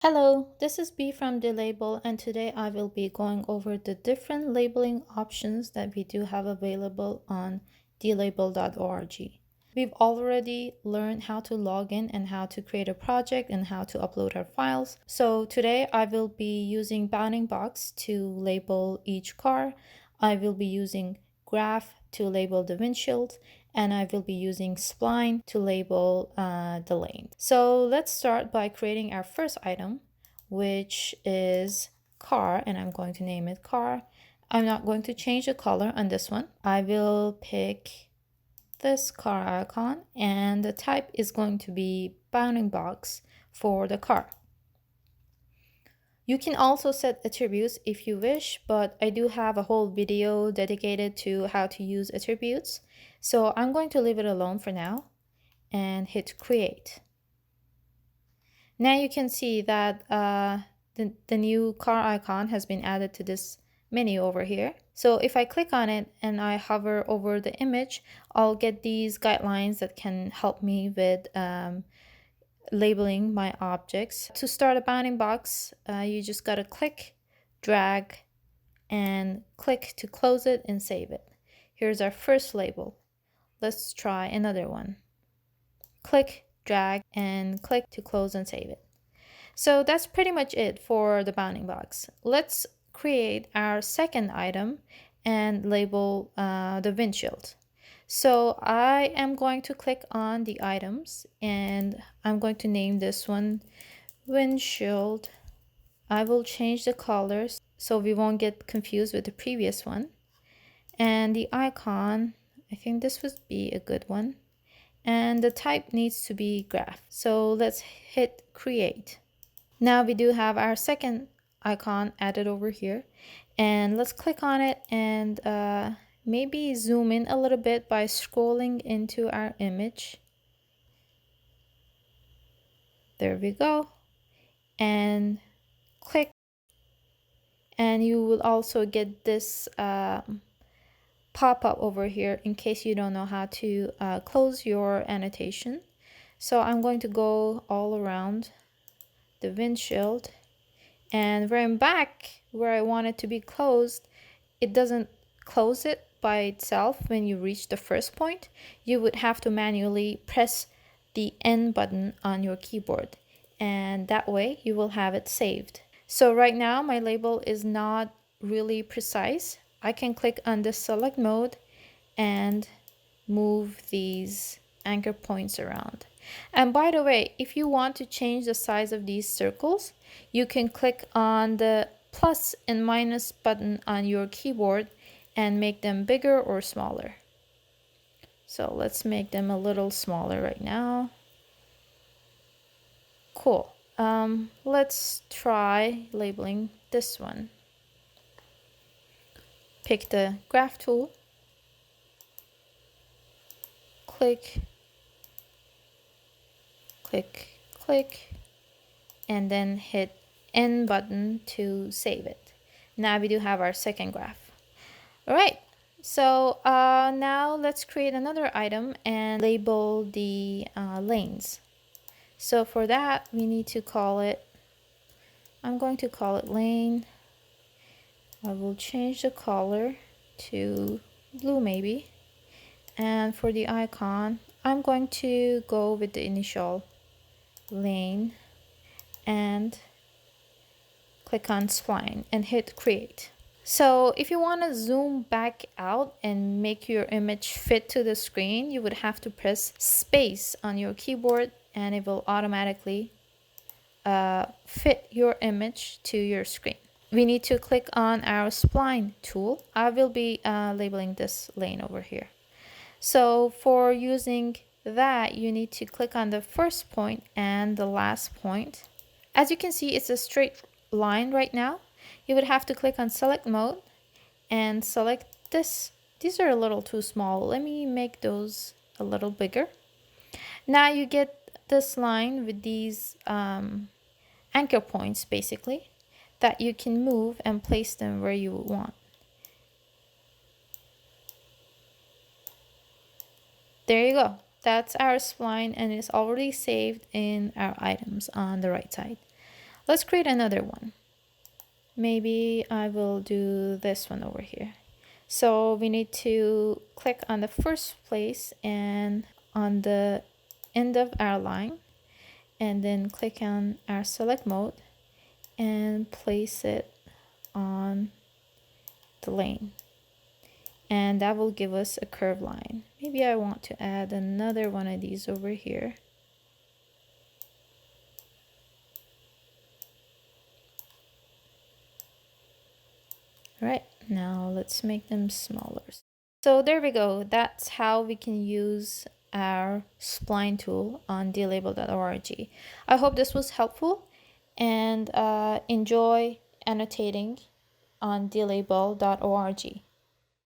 Hello, this is B from DLabel, and today I will be going over the different labeling options that we do have available on dlabel.org. We've already learned how to log in and how to create a project and how to upload our files. So today I will be using Bounding Box to label each car. I will be using Graph to label the windshield, and I will be using Spline to label the lane. So let's start by creating our first item, which is car, and I'm going to name it car. I'm not going to change the color on this one. I will pick this car icon, and the type is going to be bounding box for the car. You can also set attributes if you wish, but I do have a whole video dedicated to how to use attributes. So I'm going to leave it alone for now and hit create. Now you can see that the new car icon has been added to this menu over here. So if I click on it and I hover over the image, I'll get these guidelines that can help me with labeling my objects. To start a bounding box, you just gotta click, drag, and click to close it and save it. Here's our first label. Let's try another one. Click, drag, and click to close and save it. So that's pretty much it for the bounding box. Let's create our second item and label the windshield. So I am going to click on the items and I'm going to name this one windshield. I will change the colors so we won't get confused with the previous one. And the icon, I think this would be a good one. And the type needs to be graph. So let's hit create. Now we do have our second icon added over here, and let's click on it and maybe zoom in a little bit by scrolling into our image. There we go, and click, and you will also get this pop-up over here in case you don't know how to close your annotation. So I'm going to go all around the windshield, and where I'm back where I want it to be closed, it doesn't close it by itself when you reach the first point. You would have to manually press the N button on your keyboard, and that way you will have it saved. So right now my label is not really precise. I can click on the select mode and move these anchor points around. And by the way, if you want to change the size of these circles, you can click on the plus and minus button on your keyboard and make them bigger or smaller. So let's make them a little smaller right now. Cool. Let's try labeling this one. Pick the graph tool, click, click, click, and then hit N button to save it. Now we do have our second graph. All right, so now let's create another item and label the lanes. So for that, we need to call it, I'm going to call it lane. I will change the color to blue maybe. And for the icon, I'm going to go with the initial lane and click on spline and hit create. So if you want to zoom back out and make your image fit to the screen, you would have to press space on your keyboard and it will automatically fit your image to your screen. We need to click on our spline tool. I will be labeling this lane over here. So for using that, you need to click on the first point and the last point. As you can see, it's a straight line right now. You would have to click on select mode and select this. These are a little too small. Let me make those a little bigger. Now you get this line with these anchor points basically that you can move and place them where you want. There you go. That's our spline and it's already saved in our items on the right side. Let's create another one. Maybe I will do this one over here. So we need to click on the first place and on the end of our line, and then click on our select mode and place it on the lane, and that will give us a curved line. Maybe I want to add another one of these over here. All right, now let's make them smaller. So there we go. That's how we can use our spline tool on dlabel.org. I hope this was helpful, and enjoy annotating on dlabel.org.